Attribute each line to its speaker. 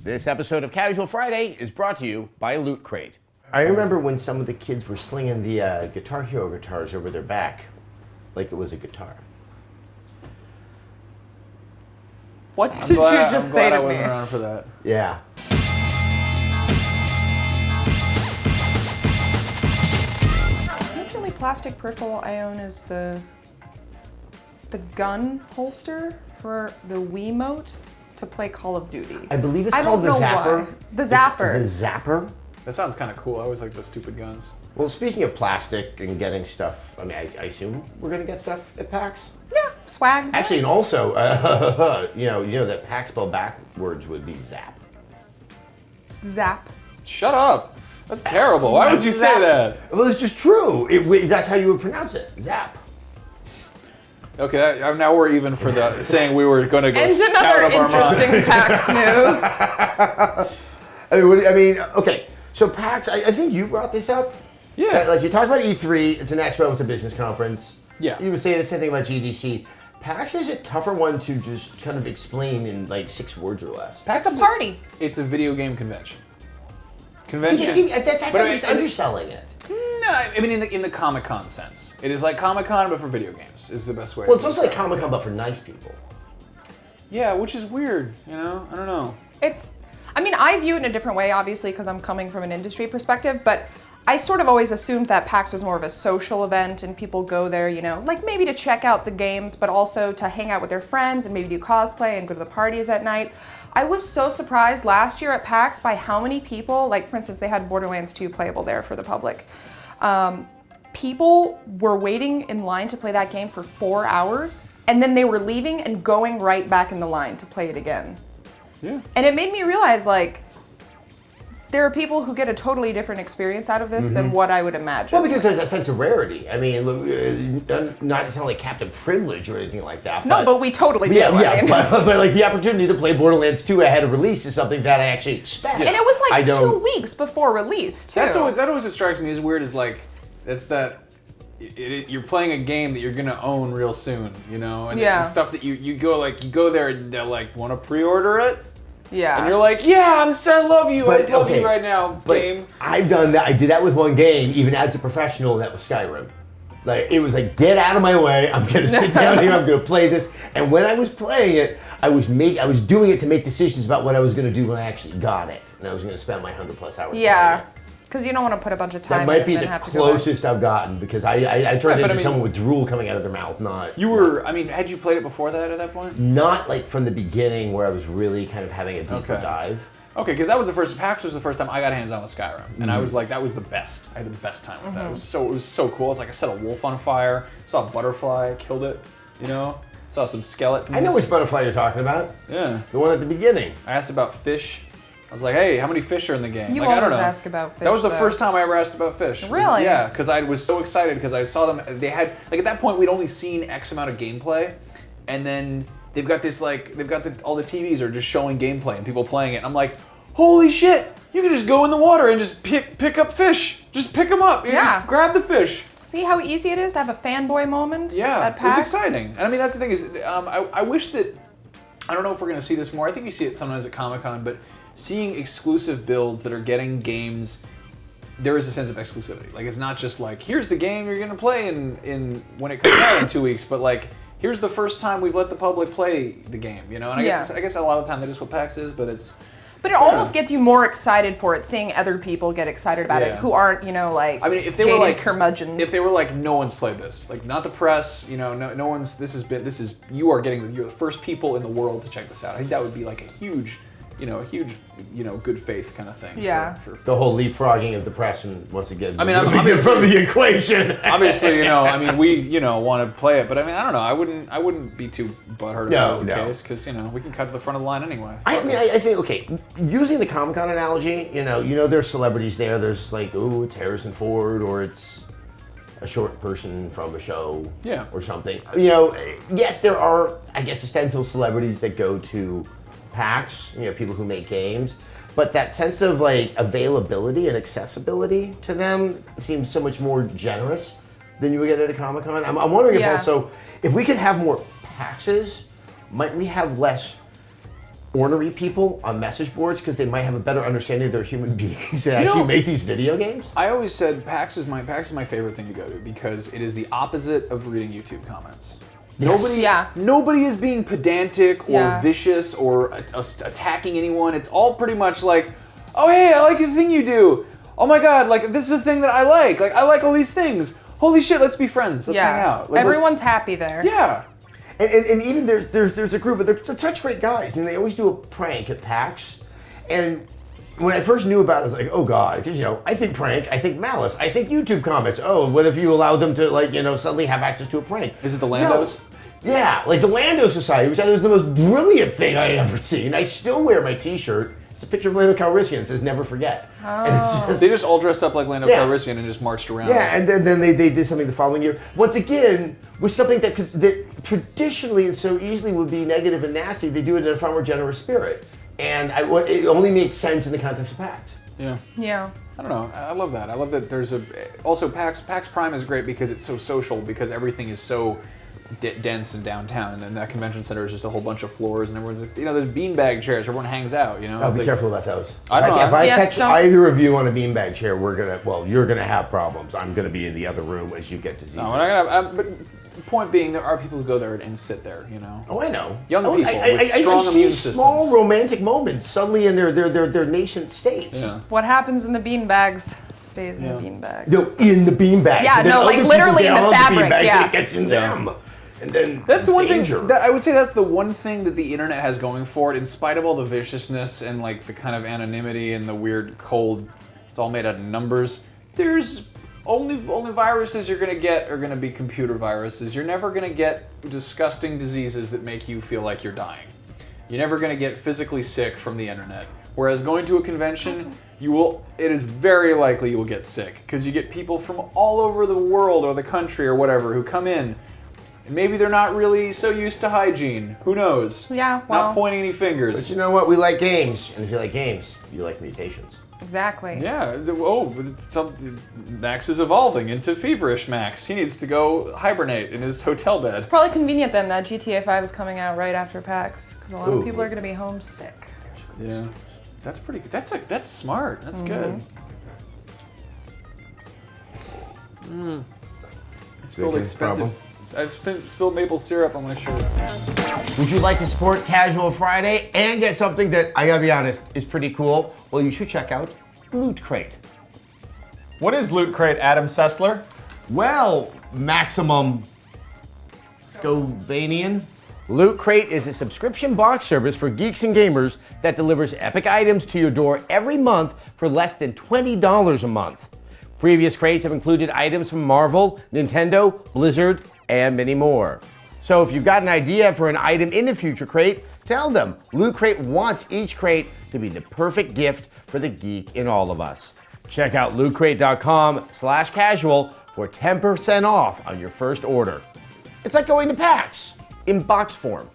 Speaker 1: This episode of Casual Friday is brought to you by Loot Crate.
Speaker 2: I remember when some of the kids were slinging the Guitar Hero guitars over their back like it was a guitar.
Speaker 3: What did you just say to me? I wasn't around for that.
Speaker 2: Yeah.
Speaker 4: The only plastic peripheral I own is the gun holster for the Wiimote to play Call of Duty.
Speaker 2: I believe it's called the Zapper.
Speaker 4: Why. The Zapper.
Speaker 2: The Zapper?
Speaker 3: That sounds kind of cool. I always like the stupid guns.
Speaker 2: Well, speaking of plastic and getting stuff, I mean, I assume we're going to get stuff at PAX?
Speaker 4: Yeah, swag.
Speaker 2: Actually, and also, you know that PAX spelled backwards would be Zap.
Speaker 4: Zap.
Speaker 3: Shut up. That's terrible. Why would you say that?
Speaker 2: Well, it's just true. That's how you would pronounce it. Zap.
Speaker 3: Okay, now we're even for the saying we were going to go
Speaker 4: And
Speaker 3: scout
Speaker 4: another
Speaker 3: up our
Speaker 4: interesting
Speaker 3: mind.
Speaker 4: PAX news.
Speaker 2: I mean, okay. So PAX, I think you brought this up.
Speaker 3: Yeah.
Speaker 2: Like you talked about E3. It's an expo. It's a business conference.
Speaker 3: Yeah.
Speaker 2: You were saying the same thing about GDC. PAX is a tougher one to just kind of explain in like 6 words or less.
Speaker 4: PAX a party.
Speaker 3: It's a video game convention.
Speaker 2: See, that's underselling it.
Speaker 3: No, I mean in the Comic-Con sense. It is like Comic-Con but for video games is the best way.
Speaker 2: Well, it's also like Comic-Con but for nice people.
Speaker 3: Yeah, which is weird, you know? I don't know.
Speaker 4: I mean, I view it in a different way, obviously, because I'm coming from an industry perspective, but I sort of always assumed that PAX was more of a social event and people go there, you know, like maybe to check out the games, but also to hang out with their friends and maybe do cosplay and go to the parties at night. I was so surprised last year at PAX by how many people, like for instance, they had Borderlands 2 playable there for the public. People were waiting in line to play that game for 4 hours, and then they were leaving and going right back in the line to play it again.
Speaker 3: Yeah.
Speaker 4: And it made me realize, like, there are people who get a totally different experience out of this than what I would imagine.
Speaker 2: Well, because there's a sense of rarity. I mean, not to sound like Captain Privilege or anything like that.
Speaker 4: No, but we totally do.
Speaker 2: Yeah,
Speaker 4: I mean.
Speaker 2: but like the opportunity to play Borderlands 2 ahead of release is something that I actually expect.
Speaker 4: And it was like 2 weeks before release, too.
Speaker 3: That always what strikes me as weird is like, it's that you're playing a game that you're gonna own real soon, you know? And
Speaker 4: Yeah.
Speaker 3: it's stuff that you go there and they're like, want to pre-order it?
Speaker 4: Yeah.
Speaker 3: And you're like, yeah, I love you.
Speaker 2: But,
Speaker 3: I love
Speaker 2: okay,
Speaker 3: you right now,
Speaker 2: but
Speaker 3: game.
Speaker 2: I've done that. I did that with one game, even as a professional, and that was Skyrim. Like, it was like, get out of my way. I'm gonna sit down here. I'm gonna play this. And when I was playing it, I was doing it to make decisions about what I was gonna do when I actually got it, and I was gonna spend my 100+ hours.
Speaker 4: Yeah.
Speaker 2: playing it.
Speaker 4: Because you don't want to put a bunch of time
Speaker 2: That
Speaker 4: in
Speaker 2: might be
Speaker 4: and then
Speaker 2: the
Speaker 4: have to go back.
Speaker 2: closest I've gotten because I turned
Speaker 3: but
Speaker 2: into
Speaker 3: I mean-
Speaker 2: someone with drool coming out of their mouth.
Speaker 3: I mean, had you played it before that at that point?
Speaker 2: Not like from the beginning where I was really kind of having a deeper
Speaker 3: Okay.
Speaker 2: dive.
Speaker 3: Okay, because PAX was the first time I got hands on with Skyrim, and I was like, that was the best. I had the best time with that. It was so cool. It's like I set a wolf on fire, saw a butterfly, killed it, you know, saw some skeletons.
Speaker 2: I know which butterfly you're talking about.
Speaker 3: Yeah.
Speaker 2: The one at the beginning.
Speaker 3: I asked about fish. I was like, hey, how many fish are in the game?
Speaker 4: You
Speaker 3: like, I don't
Speaker 4: always
Speaker 3: know.
Speaker 4: ask about fish,
Speaker 3: That was the
Speaker 4: though.
Speaker 3: first time I ever asked about fish.
Speaker 4: Really?
Speaker 3: Yeah, because I was so excited because I saw them. They had, like, at that point, we'd only seen X amount of gameplay, and then they've got this, like, all the TVs are just showing gameplay and people playing it. And I'm like, holy shit, you can just go in the water and just pick up fish. Just pick them up. You
Speaker 4: Yeah.
Speaker 3: just grab the fish.
Speaker 4: See how easy it is to have a fanboy moment
Speaker 3: Yeah,
Speaker 4: at PAX?
Speaker 3: it was exciting. And I mean, that's the thing is, I wish that, I don't know if we're going to see this more. I think you see it sometimes at Comic-Con, but seeing exclusive builds that are getting games, there is a sense of exclusivity. Like, it's not just like, here's the game you're going to play in when it comes out in 2 weeks, but like, here's the first time we've let the public play the game, you know? And I guess a lot of the time that is what PAX is, but it's...
Speaker 4: But it almost gets you more excited for it, seeing other people get excited about it who aren't, you know, like,
Speaker 3: I mean, if they
Speaker 4: jaded
Speaker 3: were like
Speaker 4: curmudgeons.
Speaker 3: if they were like, no one's played this, like not the press, you know, no one's. You're the first people in the world to check this out. I think that would be like a huge, good faith kind of thing.
Speaker 4: Yeah.
Speaker 3: For
Speaker 2: The whole leapfrogging of the press, and once again,
Speaker 3: I mean,
Speaker 2: removing it from the equation.
Speaker 3: obviously, I mean, we, want to play it, but I mean, I don't know. I wouldn't be too butthurt if that was the case, because we can cut to the front of the line anyway.
Speaker 2: I mean, I think, okay, using the Comic-Con analogy, there's celebrities there. There's like, it's Harrison Ford, or it's a short person from a show, or something. Yes, there are, I guess, ostensible celebrities that go to PAX, people who make games, but that sense of like availability and accessibility to them seems so much more generous than you would get at a Comic-Con. I'm wondering if we could have more PAXs might we have less ornery people on message boards because they might have a better understanding of their human beings that actually make these video games?
Speaker 3: I always said PAX is my favorite thing to go to because it is the opposite of reading YouTube comments.
Speaker 2: Yes.
Speaker 3: Nobody is being pedantic or vicious or attacking anyone. It's all pretty much like, oh hey, I like the thing you do. Oh my god, like this is a thing that I like. Like I like all these things. Holy shit, let's be friends. Let's hang out. Like,
Speaker 4: everyone's happy there.
Speaker 3: Yeah.
Speaker 2: And even there's a group, but they're such great guys, and they always do a prank at PAX. And when I first knew about it, I was like, oh god, I think prank, I think malice, I think YouTube comments. Oh, what if you allow them to suddenly have access to a prank?
Speaker 3: Is it the Landos?
Speaker 2: No. Yeah, like the Lando Society, which I thought was the most brilliant thing I had ever seen. I still wear my T-shirt. It's a picture of Lando Calrissian. It says "Never Forget."
Speaker 4: Oh.
Speaker 2: And it's
Speaker 3: they just all dressed up like Lando Calrissian and just marched around.
Speaker 2: Yeah, and then they did something the following year. Once again, with something that traditionally and so easily would be negative and nasty, they do it in a far more generous spirit. And it only makes sense in the context of PAX.
Speaker 3: Yeah.
Speaker 4: Yeah.
Speaker 3: I don't know. I love that. I love that there's also PAX Prime is great because it's so social because everything is so dense and downtown, and then that convention center is just a whole bunch of floors, and everyone's there's beanbag chairs. Everyone hangs out.
Speaker 2: Oh, be careful about those. If
Speaker 3: I
Speaker 2: catch either of you on a beanbag chair, you're gonna have problems. I'm gonna be in the other room as you get diseases.
Speaker 3: No, we're not gonna. But point being, there are people who go there and sit there.
Speaker 2: Oh, I know.
Speaker 3: Young people with strong immune systems.
Speaker 2: Small romantic moments suddenly in their nascent states.
Speaker 3: Yeah.
Speaker 4: What happens in the beanbags stays in the beanbags.
Speaker 2: No, in the beanbag.
Speaker 4: Yeah, no, like literally in the fabric.
Speaker 2: It gets in them. And then
Speaker 3: that's the one
Speaker 2: danger.
Speaker 3: thing that I would say that's the one thing that the internet has going for it, in spite of all the viciousness and like the kind of anonymity and the weird cold, it's all made out of numbers. There's only viruses you're gonna get are gonna be computer viruses. You're never gonna get disgusting diseases that make you feel like you're dying. You're never gonna get physically sick from the internet. Whereas going to a convention, it is very likely you will get sick because you get people from all over the world or the country or whatever who come in. And maybe they're not really so used to hygiene. Who knows?
Speaker 4: Yeah, well.
Speaker 3: Not pointing any fingers.
Speaker 2: But you know what? We like games. And if you like games, you like mutations.
Speaker 4: Exactly.
Speaker 3: Yeah. Max is evolving into feverish Max. He needs to go hibernate in his hotel bed.
Speaker 4: It's probably convenient then that GTA 5 is coming out right after PAX because a lot of people are going to be homesick.
Speaker 3: Yeah. That's pretty good. That's smart. That's good. It's spilled expensive. I've spilled maple syrup on my shirt.
Speaker 2: Would you like to support Casual Friday and get something that, I gotta be honest, is pretty cool? Well, you should check out Loot Crate.
Speaker 5: What is Loot Crate, Adam Sessler?
Speaker 2: Well, Maximum Scovanian. Loot Crate is a subscription box service for geeks and gamers that delivers epic items to your door every month for less than $20 a month. Previous crates have included items from Marvel, Nintendo, Blizzard, and many more. So if you've got an idea for an item in a future crate, tell them. Loot Crate wants each crate to be the perfect gift for the geek in all of us. Check out lootcrate.com/casual for 10% off on your first order. It's like going to PAX in box form.